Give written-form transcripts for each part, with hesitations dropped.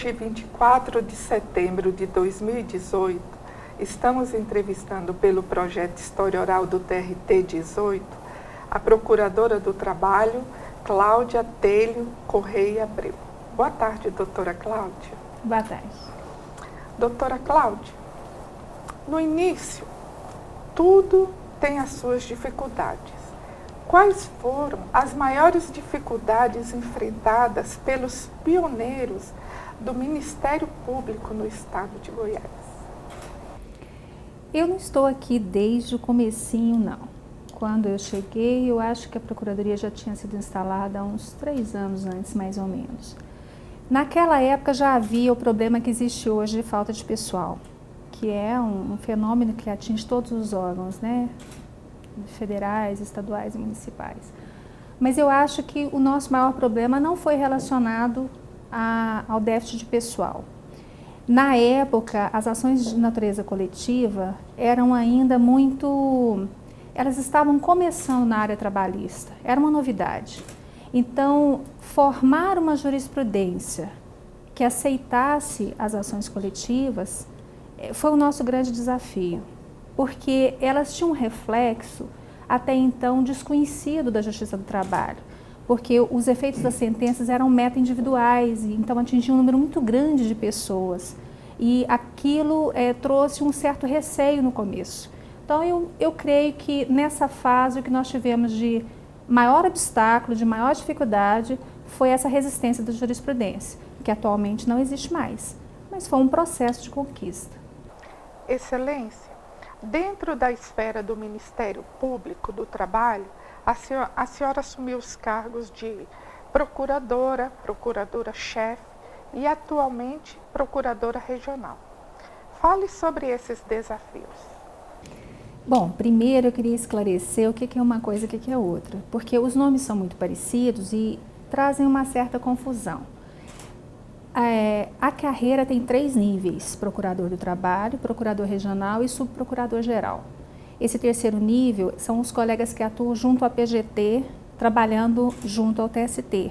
Hoje, 24 de setembro de 2018, estamos entrevistando pelo projeto História Oral do TRT 18 a Procuradora do Trabalho, Cláudia Telho Correia Abreu. Boa tarde, doutora Cláudia. Boa tarde. Doutora Cláudia, no início, tudo tem as suas dificuldades. Quais foram as maiores dificuldades enfrentadas pelos pioneiros do Ministério Público no estado de Goiás? Eu não estou aqui desde o comecinho, não. Quando eu cheguei, eu acho que a Procuradoria já tinha sido instalada há uns 3 anos antes, mais ou menos. Naquela época já havia o problema que existe hoje de falta de pessoal, que é um fenômeno que atinge todos os órgãos, né? Federais, estaduais e municipais. Mas eu acho que o nosso maior problema não foi relacionado ao déficit de pessoal. Na época, as ações de natureza coletiva eram ainda elas estavam começando na área trabalhista, era uma novidade. Então, formar uma jurisprudência que aceitasse as ações coletivas foi o nosso grande desafio, porque elas tinham um reflexo até então desconhecido da Justiça do Trabalho, porque os efeitos das sentenças eram meta-individuais, e então atingiam um número muito grande de pessoas, e aquilo trouxe um certo receio no começo. Então eu creio que nessa fase o que nós tivemos de maior obstáculo, de maior dificuldade, foi essa resistência da jurisprudência, que atualmente não existe mais, mas foi um processo de conquista. Excelência, dentro da esfera do Ministério Público do Trabalho, a senhora assumiu os cargos de procuradora, procuradora-chefe e atualmente procuradora regional. Fale sobre esses desafios. Bom, primeiro eu queria esclarecer o que é uma coisa e o que é outra, porque os nomes são muito parecidos e trazem uma certa confusão. A carreira tem 3 níveis: procurador do trabalho, procurador regional e subprocurador geral. Esse terceiro nível são os colegas que atuam junto à PGT, trabalhando junto ao TST.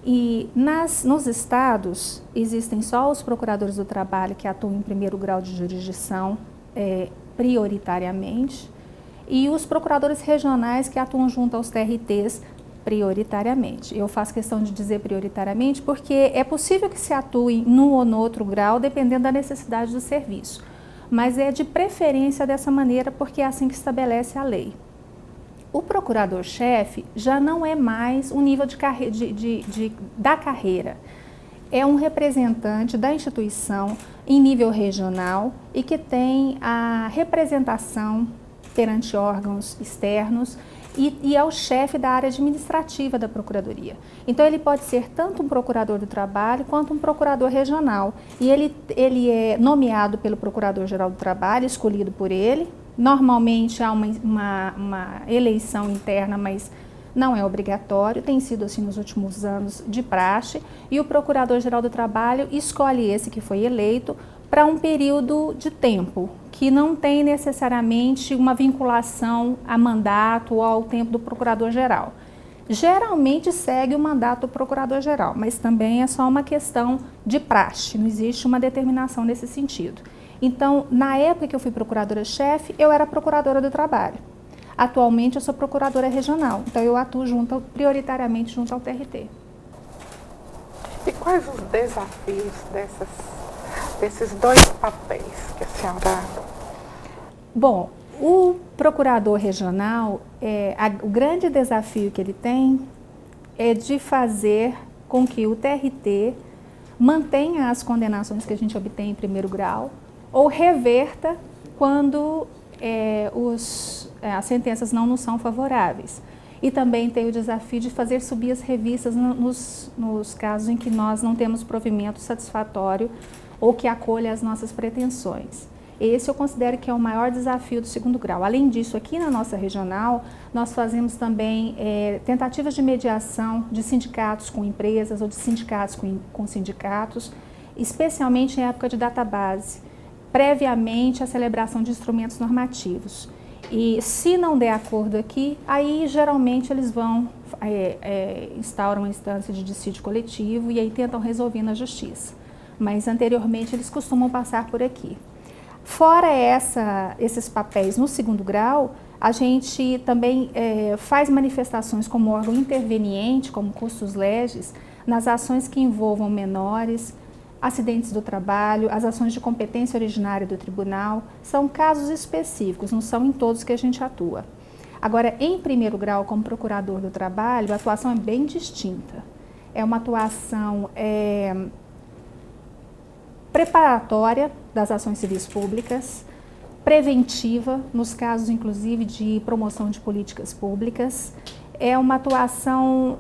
E nos estados existem só os procuradores do trabalho que atuam em primeiro grau de jurisdição, prioritariamente, e os procuradores regionais que atuam junto aos TRTs, prioritariamente. Eu faço questão de dizer prioritariamente porque é possível que se atue num ou no outro grau, dependendo da necessidade do serviço. Mas é de preferência dessa maneira porque é assim que estabelece a lei. O procurador-chefe já não é mais um nível da carreira. É um representante da instituição em nível regional e que tem a representação perante órgãos externos e é o chefe da área administrativa da Procuradoria. Então, ele pode ser tanto um procurador do trabalho quanto um procurador regional. E ele é nomeado pelo Procurador-Geral do Trabalho, escolhido por ele. Normalmente, há uma eleição interna, mas não é obrigatório, tem sido assim nos últimos anos de praxe. E o Procurador-Geral do Trabalho escolhe esse que foi eleito para um período de tempo, que não tem necessariamente uma vinculação a mandato ou ao tempo do Procurador-Geral. Geralmente segue o mandato do Procurador-Geral, mas também é só uma questão de praxe, não existe uma determinação nesse sentido. Então, na época que eu fui procuradora-chefe, eu era procuradora do trabalho. Atualmente eu sou procuradora regional, então eu atuo prioritariamente junto ao TRT. E quais os desafios desses 2 papéis que a senhora... Bom, o procurador regional, o grande desafio que ele tem é de fazer com que o TRT mantenha as condenações que a gente obtém em primeiro grau ou reverta quando as sentenças não nos são favoráveis. E também tem o desafio de fazer subir as revistas nos casos em que nós não temos provimento satisfatório ou que acolha as nossas pretensões. Esse eu considero que é o maior desafio do 2º grau. Além disso, aqui na nossa regional, nós fazemos também tentativas de mediação de sindicatos com empresas ou de sindicatos com sindicatos, especialmente em época de database, previamente à celebração de instrumentos normativos. E se não der acordo aqui, aí geralmente eles instauram uma instância de dissídio coletivo e aí tentam resolver na justiça. mas anteriormente eles costumam passar por aqui. Fora esses papéis no segundo grau, a gente também faz manifestações como órgão interveniente, como custos legis, nas ações que envolvam menores, acidentes do trabalho, as ações de competência originária do tribunal. São casos específicos, não são em todos que a gente atua. Agora, em primeiro grau, como procurador do trabalho, a atuação é bem distinta. É uma atuação preparatória das ações civis públicas, preventiva, nos casos, inclusive, de promoção de políticas públicas. É uma atuação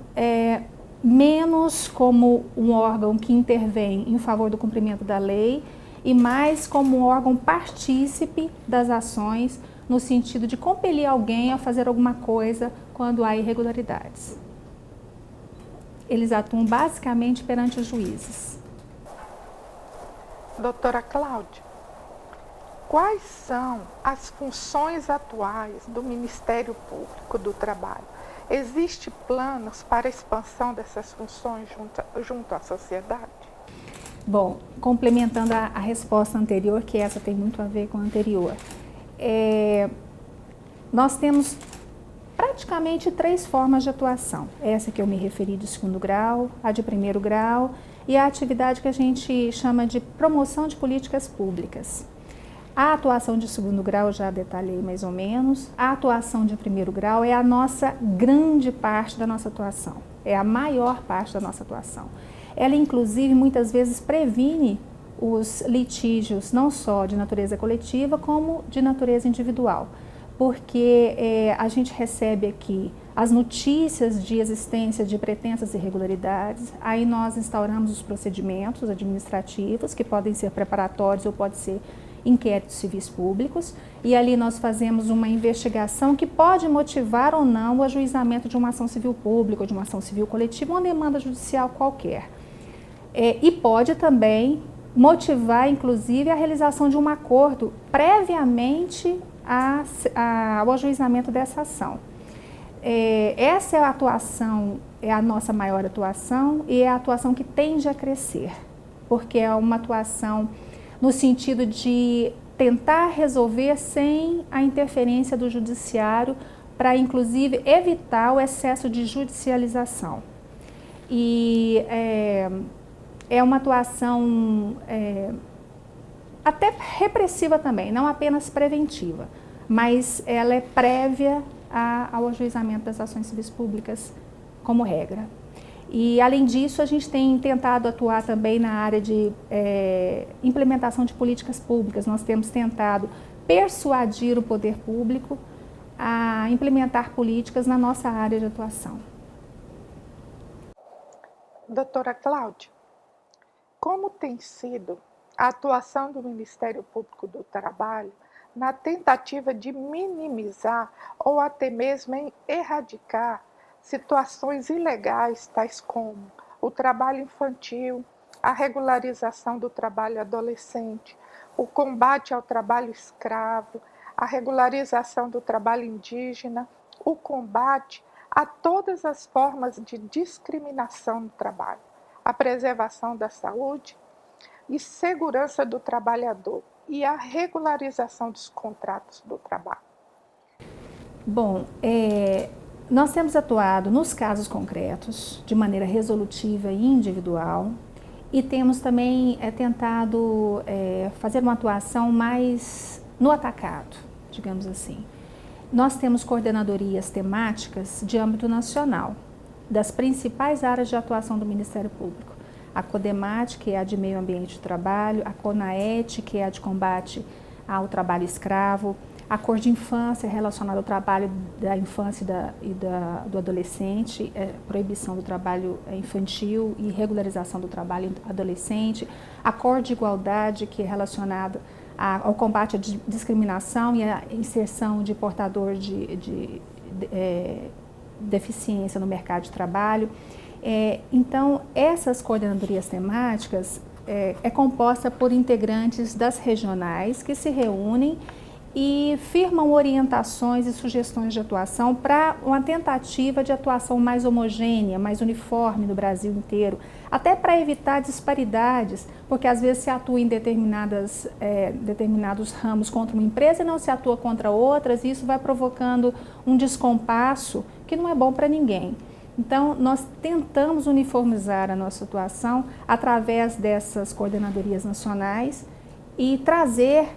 menos como um órgão que intervém em favor do cumprimento da lei e mais como um órgão partícipe das ações, no sentido de compelir alguém a fazer alguma coisa quando há irregularidades. Eles atuam basicamente perante os juízes. Doutora Cláudia, quais são as funções atuais do Ministério Público do Trabalho? Existem planos para a expansão dessas funções junto à sociedade? Bom, complementando a resposta anterior, que essa tem muito a ver com a anterior, nós temos praticamente 3 formas de atuação. Essa que eu me referi de segundo grau, a de primeiro grau e a atividade que a gente chama de promoção de políticas públicas. A atuação de segundo grau eu já detalhei mais ou menos. A atuação de primeiro grau é a nossa grande parte da nossa atuação, é a maior parte da nossa atuação. Ela, inclusive, muitas vezes previne os litígios, não só de natureza coletiva, como de natureza individual, porque a gente recebe aqui as notícias de existência de pretensas irregularidades, aí nós instauramos os procedimentos administrativos, que podem ser preparatórios ou podem ser inquéritos civis públicos, e ali nós fazemos uma investigação que pode motivar ou não o ajuizamento de uma ação civil pública, ou de uma ação civil coletiva, ou uma demanda judicial qualquer. E pode também motivar, inclusive, a realização de um acordo previamente ao ajuizamento dessa ação. Essa é a atuação, é a nossa maior atuação e é a atuação que tende a crescer, porque é uma atuação no sentido de tentar resolver sem a interferência do judiciário para, inclusive, evitar o excesso de judicialização. E é uma atuação até repressiva também, não apenas preventiva, mas ela é prévia ao ajuizamento das ações civis públicas como regra. E, além disso, a gente tem tentado atuar também na área de implementação de políticas públicas. Nós temos tentado persuadir o poder público a implementar políticas na nossa área de atuação. Doutora Cláudia, como tem sido a atuação do Ministério Público do Trabalho na tentativa de minimizar ou até mesmo erradicar situações ilegais, tais como o trabalho infantil, a regularização do trabalho adolescente, o combate ao trabalho escravo, a regularização do trabalho indígena, o combate a todas as formas de discriminação no trabalho, a preservação da saúde e segurança do trabalhador e a regularização dos contratos do trabalho? Bom, nós temos atuado nos casos concretos, de maneira resolutiva e individual, e temos também tentado fazer uma atuação mais no atacado, digamos assim. Nós temos coordenadorias temáticas de âmbito nacional, das principais áreas de atuação do Ministério Público. A CODEMAT, que é a de meio ambiente e trabalho, a CONAET, que é a de combate ao trabalho escravo, a Cor de Infância relacionada ao trabalho da infância do adolescente, proibição do trabalho infantil e regularização do trabalho adolescente, a Cor de Igualdade, que é relacionada ao combate à discriminação e à inserção de portador de deficiência no mercado de trabalho. Então, essas coordenadorias temáticas é composta por integrantes das regionais que se reúnem e firmam orientações e sugestões de atuação para uma tentativa de atuação mais homogênea, mais uniforme no Brasil inteiro, até para evitar disparidades, porque às vezes se atua em determinados ramos contra uma empresa e não se atua contra outras, e isso vai provocando um descompasso que não é bom para ninguém. Então, nós tentamos uniformizar a nossa atuação através dessas coordenadorias nacionais e trazer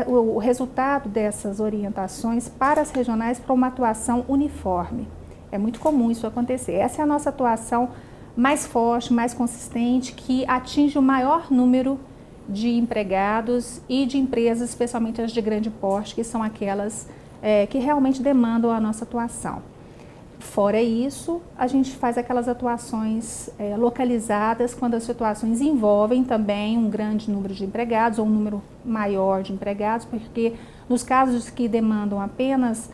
o resultado dessas orientações para as regionais para uma atuação uniforme. É muito comum isso acontecer. Essa é a nossa atuação mais forte, mais consistente, que atinge o maior número de empregados e de empresas, especialmente as de grande porte, que são aquelas que realmente demandam a nossa atuação. Fora isso, a gente faz aquelas atuações localizadas quando as situações envolvem também um grande número de empregados ou um número maior de empregados, porque nos casos que demandam apenas,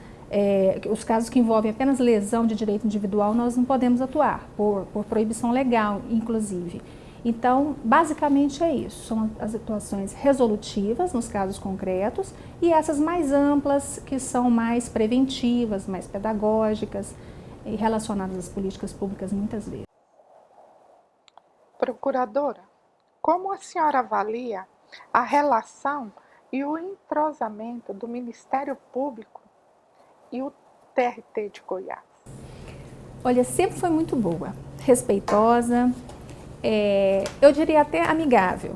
os casos que envolvem apenas lesão de direito individual, nós não podemos atuar, por proibição legal, inclusive. Então, basicamente é isso, são as atuações resolutivas nos casos concretos e essas mais amplas, que são mais preventivas, mais pedagógicas e relacionadas às políticas públicas muitas vezes. Procuradora, como a senhora avalia a relação e o entrosamento do Ministério Público e o TRT de Goiás? Olha, sempre foi muito boa, respeitosa, eu diria até amigável.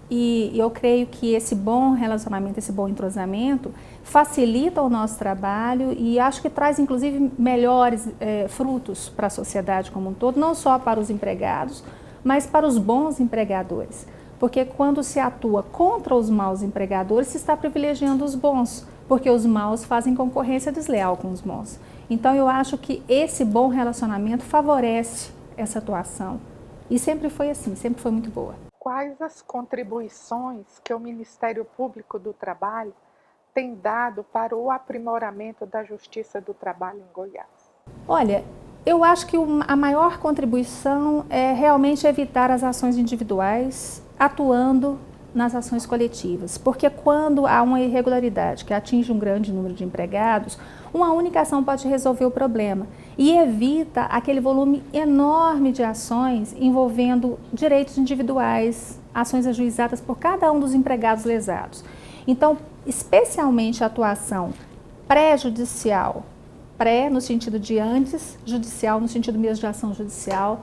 E eu creio que esse bom relacionamento, esse bom entrosamento facilita o nosso trabalho e acho que traz inclusive melhores frutos para a sociedade como um todo, não só para os empregados, mas para os bons empregadores. Porque quando se atua contra os maus empregadores, se está privilegiando os bons, porque os maus fazem concorrência desleal com os bons. Então eu acho que esse bom relacionamento favorece essa atuação. E sempre foi assim, sempre foi muito boa. Quais as contribuições que o Ministério Público do Trabalho tem dado para o aprimoramento da Justiça do Trabalho em Goiás? Olha, eu acho que a maior contribuição é realmente evitar as ações individuais, atuando nas ações coletivas. Porque quando há uma irregularidade que atinge um grande número de empregados, uma única ação pode resolver o problema e evita aquele volume enorme de ações envolvendo direitos individuais, ações ajuizadas por cada um dos empregados lesados. Então, especialmente a atuação pré-judicial, pré no sentido de antes, judicial no sentido mesmo de ação judicial,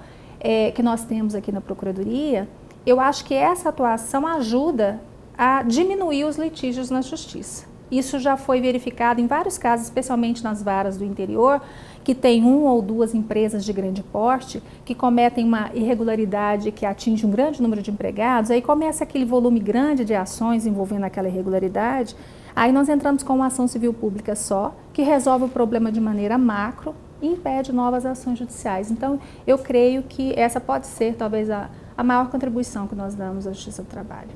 que nós temos aqui na Procuradoria, eu acho que essa atuação ajuda a diminuir os litígios na Justiça. Isso já foi verificado em vários casos, especialmente nas varas do interior, que tem uma ou duas empresas de grande porte que cometem uma irregularidade que atinge um grande número de empregados, aí começa aquele volume grande de ações envolvendo aquela irregularidade, aí nós entramos com uma ação civil pública só, que resolve o problema de maneira macro e impede novas ações judiciais. Então, eu creio que essa pode ser talvez a maior contribuição que nós damos à Justiça do Trabalho.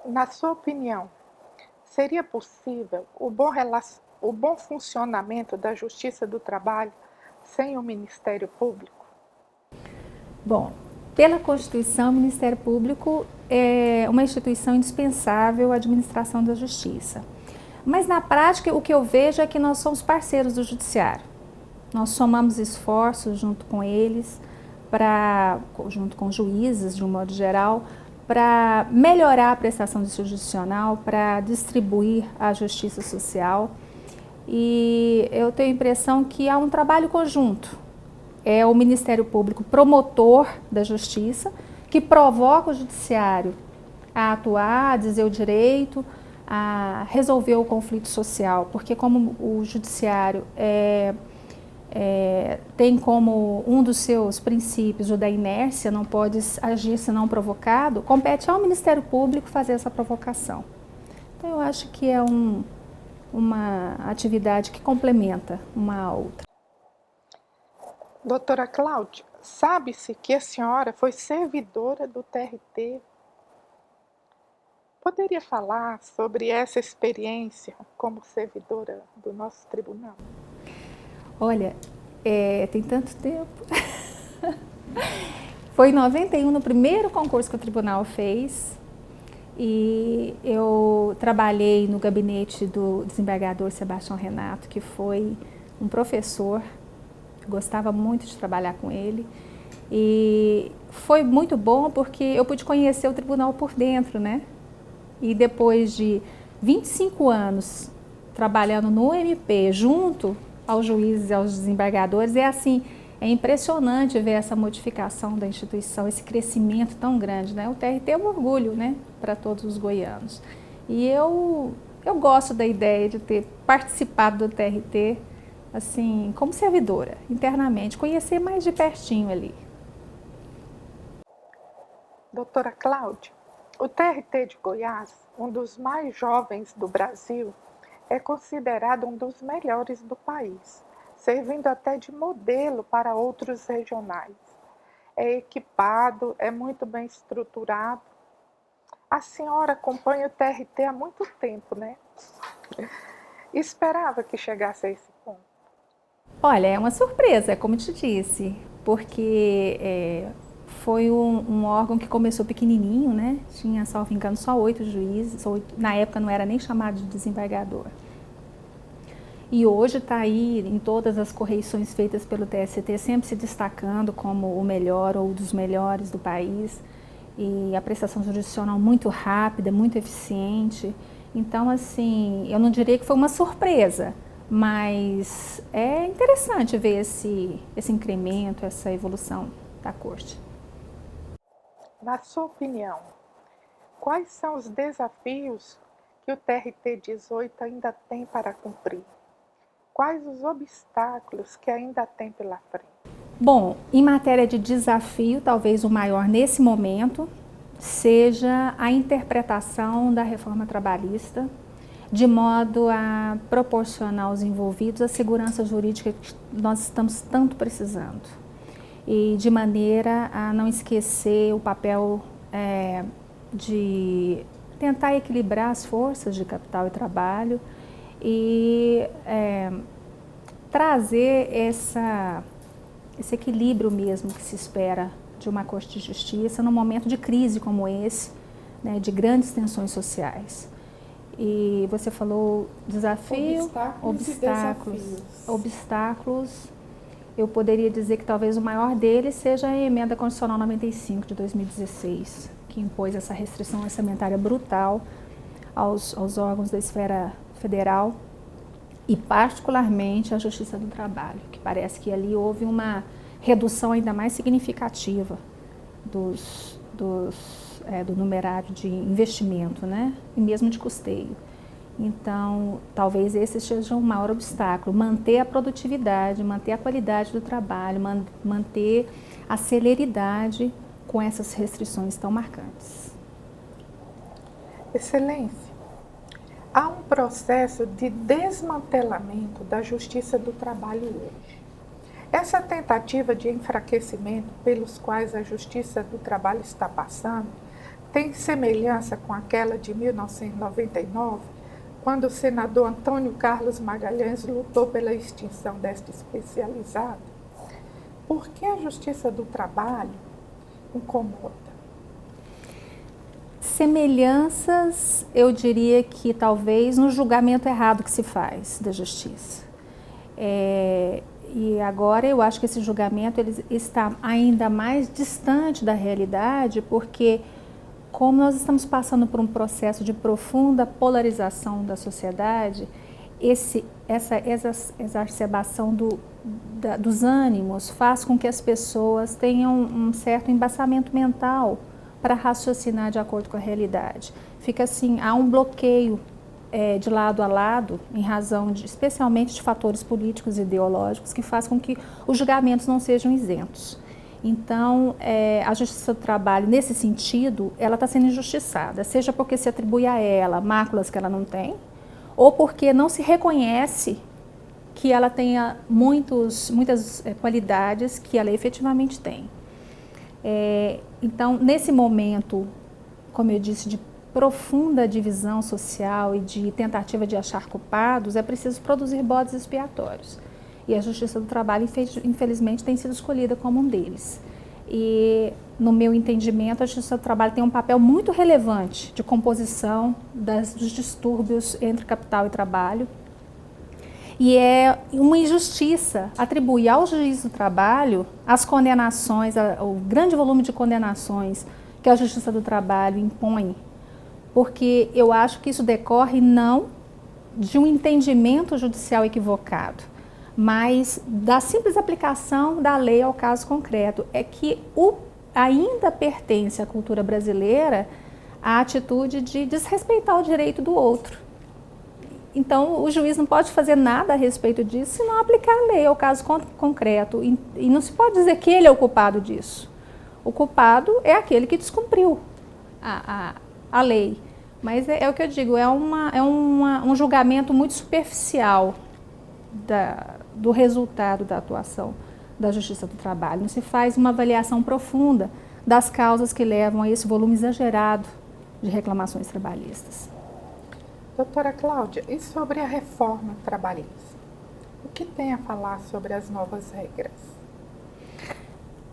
Na sua opinião, seria possível o bom funcionamento da Justiça do Trabalho sem o Ministério Público? Bom, pela Constituição, o Ministério Público é uma instituição indispensável à administração da Justiça. Mas na prática, o que eu vejo é que nós somos parceiros do Judiciário. Nós somamos esforços junto com eles, junto com juízes, de um modo geral, para melhorar a prestação de jurisdicional, para distribuir a justiça social. E eu tenho a impressão que há um trabalho conjunto. É o Ministério Público promotor da justiça, que provoca o Judiciário a atuar, a dizer o direito, a resolver o conflito social, porque como o Judiciário tem como um dos seus princípios o da inércia, não pode agir senão provocado, compete ao Ministério Público fazer essa provocação. Então eu acho que é uma atividade que complementa uma a outra. Doutora Cláudia, sabe-se que a senhora foi servidora do TRT. Poderia falar sobre essa experiência como servidora do nosso tribunal? Olha, tem tanto tempo. Foi em 91, no primeiro concurso que o tribunal fez, e eu trabalhei no gabinete do desembargador Sebastião Renato, que foi um professor, gostava muito de trabalhar com ele. E foi muito bom porque eu pude conhecer o tribunal por dentro, né? E depois de 25 anos trabalhando no MP, junto aos juízes e aos desembargadores, é impressionante ver essa modificação da instituição, esse crescimento tão grande, né? O TRT é um orgulho, né, para todos os goianos. E eu gosto da ideia de ter participado do TRT, assim, como servidora, internamente, conhecer mais de pertinho ali. Doutora Cláudia, o TRT de Goiás, um dos mais jovens do Brasil, é considerado um dos melhores do país, servindo até de modelo para outros regionais. É equipado, é muito bem estruturado. A senhora acompanha o TRT há muito tempo, né? Esperava que chegasse a esse ponto. Olha, é uma surpresa, como te disse, porque foi um órgão que começou pequenininho, né? Tinha, salvo engano, só 8 juízes, na época não era nem chamado de desembargador. E hoje está aí em todas as correições feitas pelo TST, sempre se destacando como o melhor ou dos melhores do país. E a prestação jurisdicional muito rápida, muito eficiente. Então, assim, eu não diria que foi uma surpresa, mas é interessante ver esse incremento, essa evolução da corte. Na sua opinião, quais são os desafios que o TRT 18 ainda tem para cumprir? Quais os obstáculos que ainda tem pela frente? Bom, em matéria de desafio, talvez o maior nesse momento seja a interpretação da reforma trabalhista, de modo a proporcionar aos envolvidos a segurança jurídica que nós estamos tanto precisando. E de maneira a não esquecer o papel de tentar equilibrar as forças de capital e trabalho e trazer esse equilíbrio mesmo que se espera de uma Corte de Justiça num momento de crise como esse, né, de grandes tensões sociais. E você falou desafio, obstáculos. Eu poderia dizer que talvez o maior deles seja a Emenda Constitucional 95 de 2016, que impôs essa restrição orçamentária brutal aos órgãos da esfera federal e particularmente à Justiça do Trabalho, que parece que ali houve uma redução ainda mais significativa do numerário de investimento, né? E mesmo de custeio. Então, talvez esse seja o maior obstáculo, manter a produtividade, manter a qualidade do trabalho, manter a celeridade com essas restrições tão marcantes. Excelência, há um processo de desmantelamento da Justiça do Trabalho hoje. Essa tentativa de enfraquecimento pelos quais a Justiça do Trabalho está passando tem semelhança com aquela de 1999, quando o senador Antônio Carlos Magalhães lutou pela extinção desta especializada? Por que a Justiça do Trabalho incomoda? Semelhanças, eu diria que talvez no julgamento errado que se faz da Justiça. E agora eu acho que esse julgamento ele está ainda mais distante da realidade, porque como nós estamos passando por um processo de profunda polarização da sociedade, essa exacerbação dos ânimos faz com que as pessoas tenham um certo embaçamento mental para raciocinar de acordo com a realidade. Fica assim, há um bloqueio de lado a lado, em razão especialmente de fatores políticos e ideológicos, que faz com que os julgamentos não sejam isentos. Então, a Justiça do Trabalho, nesse sentido, ela está sendo injustiçada, seja porque se atribui a ela máculas que ela não tem, ou porque não se reconhece que ela tenha muitas qualidades que ela efetivamente tem. Então, nesse momento, como eu disse, de profunda divisão social e de tentativa de achar culpados, é preciso produzir bodes expiatórios. E a Justiça do Trabalho, infelizmente, tem sido escolhida como um deles. E no meu entendimento, a Justiça do Trabalho tem um papel muito relevante de composição dos distúrbios entre capital e trabalho. E é uma injustiça atribuir ao juiz do trabalho as condenações, o grande volume de condenações que a Justiça do Trabalho impõe, porque eu acho que isso decorre não de um entendimento judicial equivocado, mas da simples aplicação da lei ao caso concreto. É que ainda pertence à cultura brasileira a atitude de desrespeitar o direito do outro. Então, o juiz não pode fazer nada a respeito disso se não aplicar a lei ao caso concreto. E não se pode dizer que ele é o culpado disso. O culpado é aquele que descumpriu a lei. Mas é o que eu digo, é um julgamento muito superficial do resultado da atuação da Justiça do Trabalho. Não se faz uma avaliação profunda das causas que levam a esse volume exagerado de reclamações trabalhistas. Doutora Cláudia, e sobre a reforma trabalhista? O que tem a falar sobre as novas regras?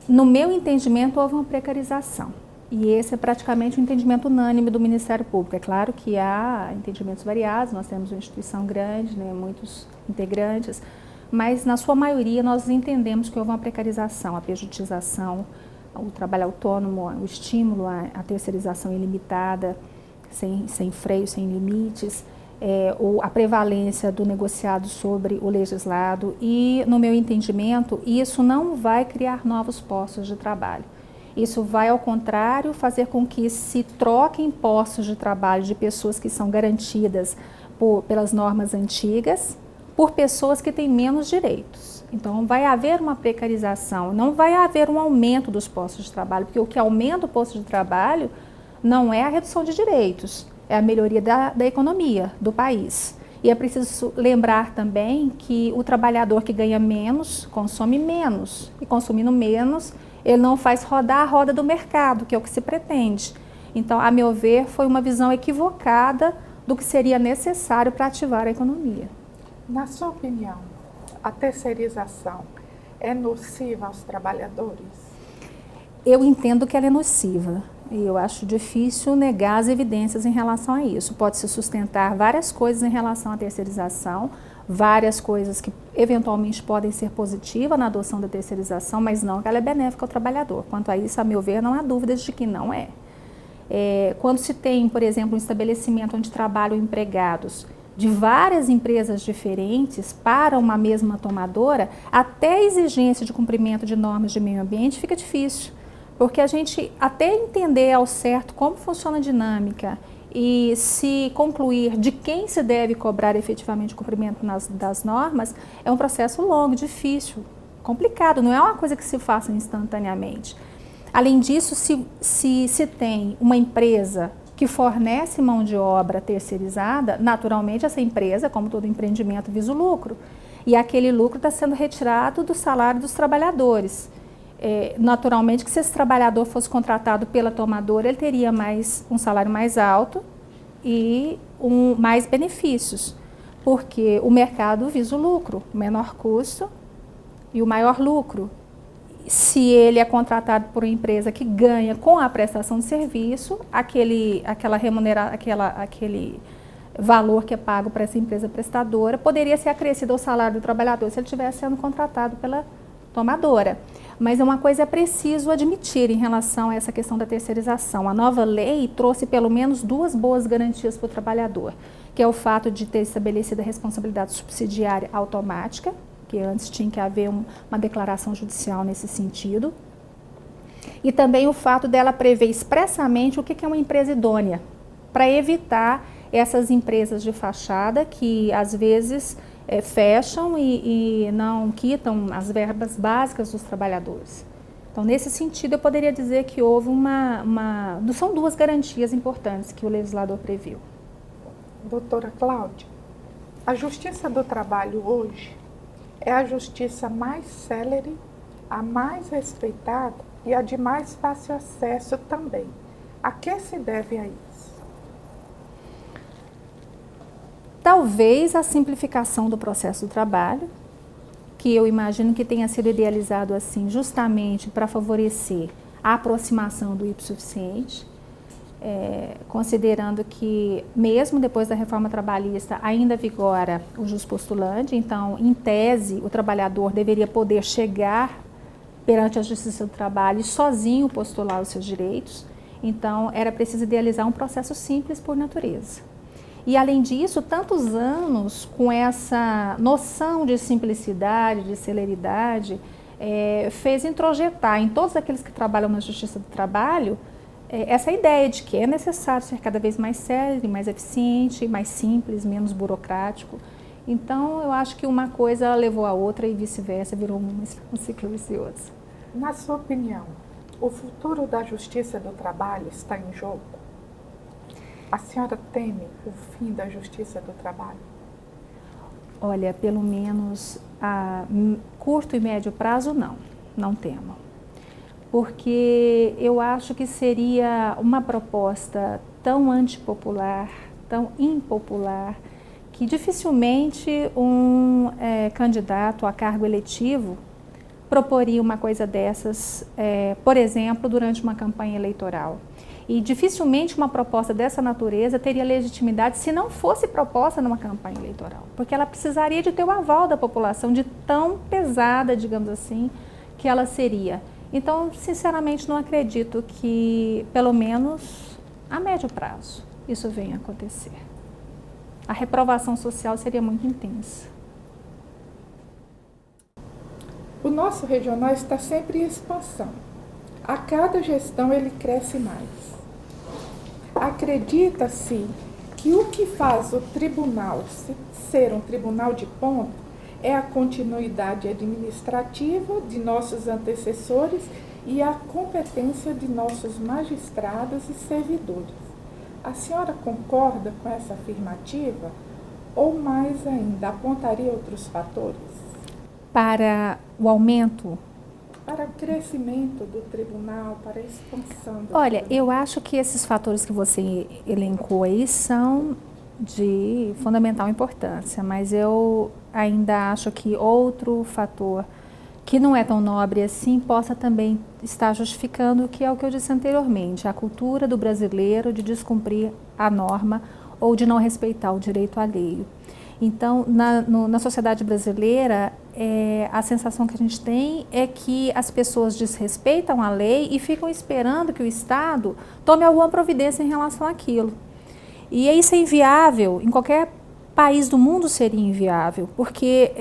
No meu entendimento, houve uma precarização. E esse é praticamente um entendimento unânime do Ministério Público. É claro que há entendimentos variados, nós temos uma instituição grande, né, muitos integrantes, mas na sua maioria nós entendemos que houve uma precarização, a pejutização, o trabalho autônomo, o estímulo à terceirização ilimitada, sem freio, sem limites, ou a prevalência do negociado sobre o legislado. E, no meu entendimento, isso não vai criar novos postos de trabalho. Isso vai, ao contrário, fazer com que se troquem postos de trabalho de pessoas que são garantidas pelas normas antigas por pessoas que têm menos direitos. Então, vai haver uma precarização, não vai haver um aumento dos postos de trabalho, porque o que aumenta o posto de trabalho não é a redução de direitos, é a melhoria da economia do país. E é preciso lembrar também que o trabalhador que ganha menos, consome menos. E consumindo menos, ele não faz rodar a roda do mercado, que é o que se pretende. Então, a meu ver, foi uma visão equivocada do que seria necessário para ativar a economia. Na sua opinião, a terceirização é nociva aos trabalhadores? Eu entendo que ela é nociva. E eu acho difícil negar as evidências em relação a isso. Pode-se sustentar várias coisas em relação à terceirização, várias coisas que eventualmente podem ser positivas na adoção da terceirização, mas não que ela é benéfica ao trabalhador. Quanto a isso, a meu ver, não há dúvidas de que não é. Quando se tem, por exemplo, um estabelecimento onde trabalham empregados de várias empresas diferentes para uma mesma tomadora, até a exigência de cumprimento de normas de meio ambiente fica difícil. Porque a gente, até entender ao certo como funciona a dinâmica e se concluir de quem se deve cobrar efetivamente o cumprimento das normas, é um processo longo, difícil, complicado, não é uma coisa que se faça instantaneamente. Além disso, se tem uma empresa que fornece mão de obra terceirizada, naturalmente essa empresa, como todo empreendimento, visa o lucro. E aquele lucro está sendo retirado do salário dos trabalhadores. Naturalmente que se esse trabalhador fosse contratado pela tomadora, ele teria um salário mais alto e mais benefícios, porque o mercado visa o lucro, o menor custo e o maior lucro. Se ele é contratado por uma empresa que ganha com a prestação de serviço, aquele valor que é pago para essa empresa prestadora poderia ser acrescido ao salário do trabalhador se ele estivesse sendo contratado pela tomadora. Mas uma coisa é preciso admitir em relação a essa questão da terceirização. A nova lei trouxe pelo menos duas boas garantias para o trabalhador, que é o fato de ter estabelecido a responsabilidade subsidiária automática, que antes tinha que haver uma declaração judicial nesse sentido, e também o fato dela prever expressamente o que é uma empresa idônea, para evitar essas empresas de fachada que às vezes fecham e não quitam as verbas básicas dos trabalhadores. Então, nesse sentido, eu poderia dizer que houve são duas garantias importantes que o legislador previu. Doutora Cláudia, a Justiça do Trabalho hoje é a justiça mais célere, a mais respeitada e a de mais fácil acesso também. A que se deve a isso? Talvez a simplificação do processo do trabalho, que eu imagino que tenha sido idealizado assim justamente para favorecer a aproximação do hipossuficiente, considerando que, mesmo depois da reforma trabalhista, ainda vigora o jus postulandi, então, em tese, o trabalhador deveria poder chegar perante a Justiça do Trabalho e sozinho postular os seus direitos. Então, era preciso idealizar um processo simples por natureza. E, além disso, tantos anos com essa noção de simplicidade, de celeridade, fez introjetar em todos aqueles que trabalham na Justiça do Trabalho essa ideia de que é necessário ser cada vez mais célere, mais eficiente, mais simples, menos burocrático. Então, eu acho que uma coisa levou a outra e vice-versa, virou um ciclo vicioso. Na sua opinião, o futuro da Justiça do Trabalho está em jogo? A senhora teme o fim da Justiça do Trabalho? Olha, pelo menos a curto e médio prazo, não temo. Porque eu acho que seria uma proposta tão antipopular, tão impopular, que dificilmente um candidato a cargo eletivo proporia uma coisa dessas, por exemplo, durante uma campanha eleitoral. E dificilmente uma proposta dessa natureza teria legitimidade se não fosse proposta numa campanha eleitoral, porque ela precisaria de ter o aval da população, de tão pesada, digamos assim, que ela seria. Então, sinceramente, não acredito que, pelo menos a médio prazo, isso venha a acontecer. A reprovação social seria muito intensa. O nosso regional está sempre em expansão. A cada gestão ele cresce mais. Acredita-se que o que faz o tribunal ser um tribunal de ponta é a continuidade administrativa de nossos antecessores e a competência de nossos magistrados e servidores. A senhora concorda com essa afirmativa ou, mais ainda, apontaria outros fatores? Para o aumento? Para o crescimento do tribunal, para a expansão do Olha, tribunal. eu acho que esses fatores que você elencou aí são de fundamental importância, mas eu ainda acho que outro fator que não é tão nobre assim possa também estar justificando o que é o que eu disse anteriormente, a cultura do brasileiro de descumprir a norma ou de não respeitar o direito alheio. Então, na sociedade brasileira, a sensação que a gente tem é que as pessoas desrespeitam a lei e ficam esperando que o Estado tome alguma providência em relação àquilo. E isso é inviável, em qualquer país do mundo seria inviável, porque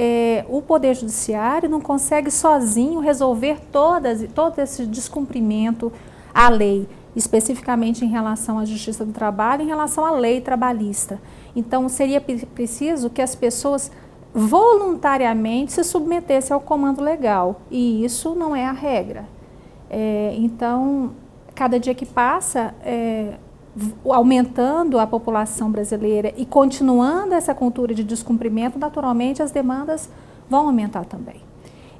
o Poder Judiciário não consegue sozinho resolver todo esse descumprimento à lei, especificamente em relação à Justiça do Trabalho, em relação à lei trabalhista. Então, seria preciso que as pessoas voluntariamente se submetessem ao comando legal, e isso não é a regra. Então, cada dia que passa, aumentando a população brasileira e continuando essa cultura de descumprimento, naturalmente as demandas vão aumentar também.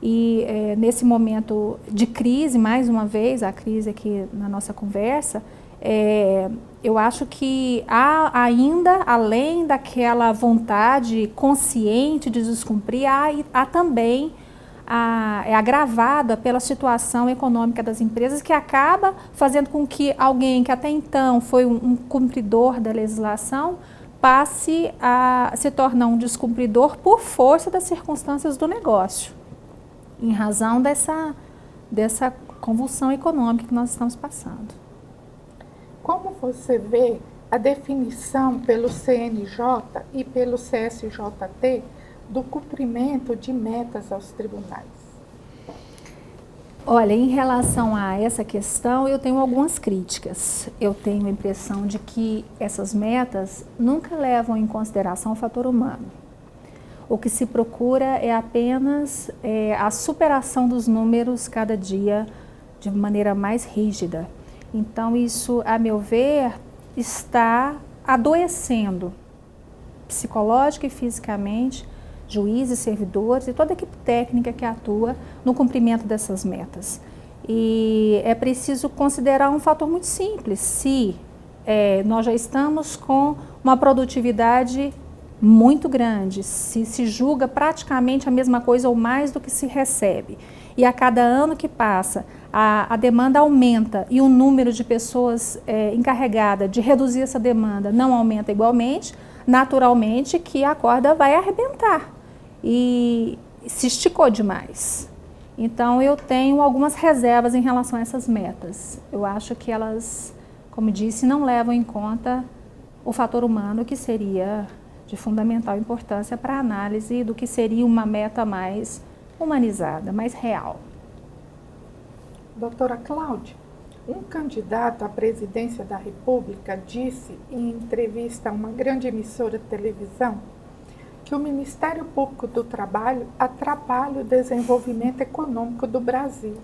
E nesse momento de crise, mais uma vez, a crise aqui na nossa conversa, eu acho que há ainda, além daquela vontade consciente de descumprir, há também é agravada pela situação econômica das empresas, que acaba fazendo com que alguém que até então foi um cumpridor da legislação passe a se tornar um descumpridor por força das circunstâncias do negócio, em razão dessa convulsão econômica que nós estamos passando. Como você vê a definição pelo CNJ e pelo CSJT do cumprimento de metas aos tribunais? Olha, em relação a essa questão, eu tenho algumas críticas. Eu tenho a impressão de que essas metas nunca levam em consideração o fator humano. O que se procura é apenas a superação dos números cada dia de maneira mais rígida. Então, isso, a meu ver, está adoecendo psicológica e fisicamente juízes, servidores e toda a equipe técnica que atua no cumprimento dessas metas. E é preciso considerar um fator muito simples: se nós já estamos com uma produtividade muito grande, se julga praticamente a mesma coisa ou mais do que se recebe. E a cada ano que passa, a demanda aumenta e o número de pessoas encarregadas de reduzir essa demanda não aumenta igualmente, naturalmente que a corda vai arrebentar. E se esticou demais. Então, eu tenho algumas reservas em relação a essas metas. Eu acho que elas, como disse, não levam em conta o fator humano, que seria de fundamental importância para a análise do que seria uma meta mais humanizada, mais real. Doutora Cláudia, um candidato à presidência da República disse em entrevista a uma grande emissora de televisão que o Ministério Público do Trabalho atrapalha o desenvolvimento econômico do Brasil.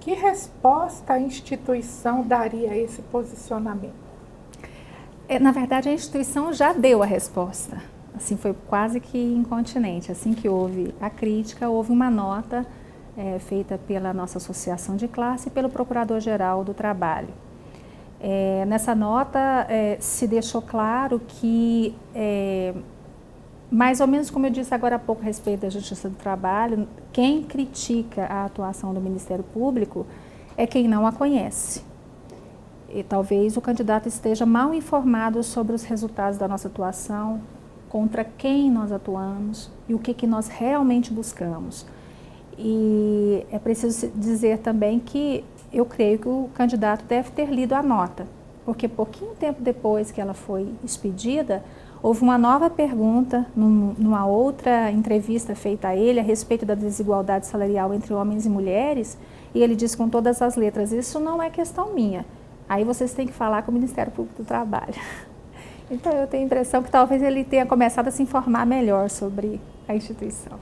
Que resposta a instituição daria a esse posicionamento? Na verdade, a instituição já deu a resposta. Assim, foi quase que incontinente. Assim que houve a crítica, houve uma nota feita pela nossa associação de classe e pelo Procurador-Geral do Trabalho. Nessa nota se deixou claro que mais ou menos como eu disse agora há pouco a respeito da Justiça do Trabalho, quem critica a atuação do Ministério Público é quem não a conhece. E talvez o candidato esteja mal informado sobre os resultados da nossa atuação, contra quem nós atuamos e o que nós realmente buscamos. E é preciso dizer também que eu creio que o candidato deve ter lido a nota, porque pouquinho tempo depois que ela foi expedida, houve uma nova pergunta numa outra entrevista feita a ele a respeito da desigualdade salarial entre homens e mulheres, e ele disse com todas as letras, isso não é questão minha, aí vocês têm que falar com o Ministério Público do Trabalho. Então eu tenho a impressão que talvez ele tenha começado a se informar melhor sobre a instituição.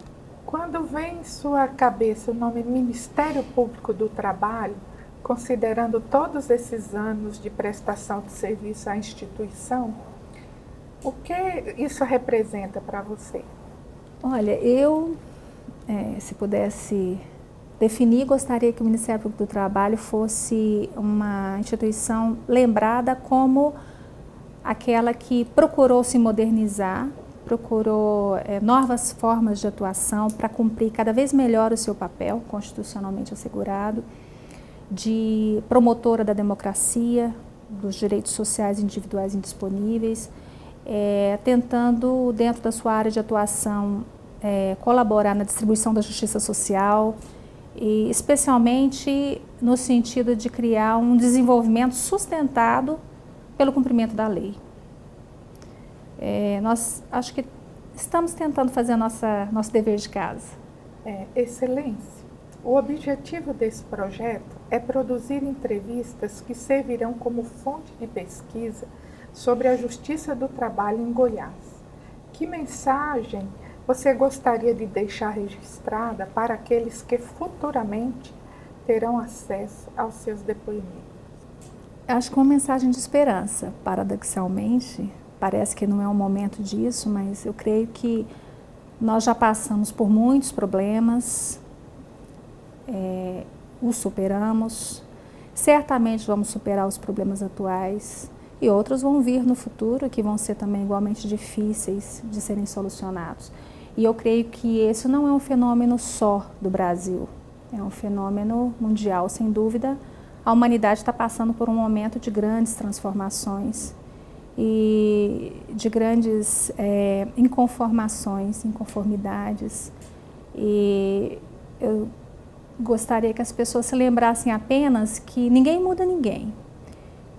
Quando vem em sua cabeça o nome Ministério Público do Trabalho, considerando todos esses anos de prestação de serviço à instituição, o que isso representa para você? Olha, eu, se pudesse definir, gostaria que o Ministério Público do Trabalho fosse uma instituição lembrada como aquela que procurou se modernizar, procurou novas formas de atuação para cumprir cada vez melhor o seu papel constitucionalmente assegurado, de promotora da democracia, dos direitos sociais individuais indisponíveis, tentando, dentro da sua área de atuação, colaborar na distribuição da justiça social, e especialmente no sentido de criar um desenvolvimento sustentado pelo cumprimento da lei. Nós acho que estamos tentando fazer nosso dever de casa. Excelência, o objetivo desse projeto é produzir entrevistas que servirão como fonte de pesquisa sobre a Justiça do Trabalho em Goiás. Que mensagem você gostaria de deixar registrada para aqueles que futuramente terão acesso aos seus depoimentos? Acho que uma mensagem de esperança, paradoxalmente, parece que não é um momento disso, mas eu creio que nós já passamos por muitos problemas, os superamos, certamente vamos superar os problemas atuais e outros vão vir no futuro que vão ser também igualmente difíceis de serem solucionados. E eu creio que esse não é um fenômeno só do Brasil, é um fenômeno mundial, sem dúvida. A humanidade está passando por um momento de grandes transformações e de grandes inconformidades. E eu gostaria que as pessoas se lembrassem apenas que ninguém muda ninguém.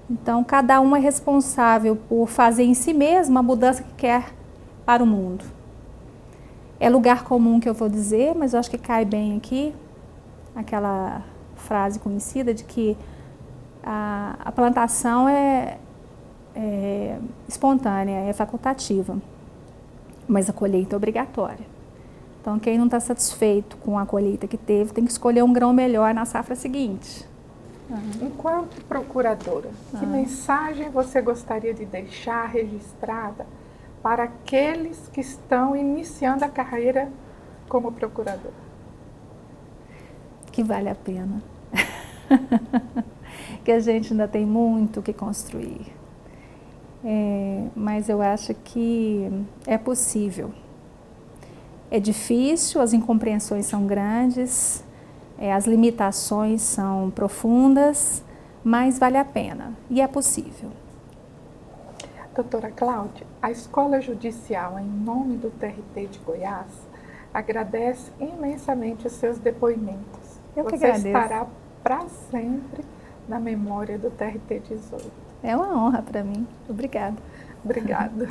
Então, cada um é responsável por fazer em si mesmo a mudança que quer para o mundo. É lugar comum que eu vou dizer, mas eu acho que cai bem aqui aquela frase conhecida de que a plantação é espontânea, é facultativa, mas a colheita é obrigatória. Então, quem não está satisfeito com a colheita que teve, tem que escolher um grão melhor na safra seguinte. Enquanto procuradora, que mensagem você gostaria de deixar registrada para aqueles que estão iniciando a carreira como procuradora? Que vale a pena. Que a gente ainda tem muito o que construir. mas eu acho que é possível. É difícil, as incompreensões são grandes, as limitações são profundas, mas vale a pena e é possível. Doutora Cláudia, a Escola Judicial, em nome do TRT de Goiás, agradece imensamente os seus depoimentos. Eu que Você agradeço. estará para sempre na memória do TRT 18. É uma honra para mim. Obrigada. Obrigada.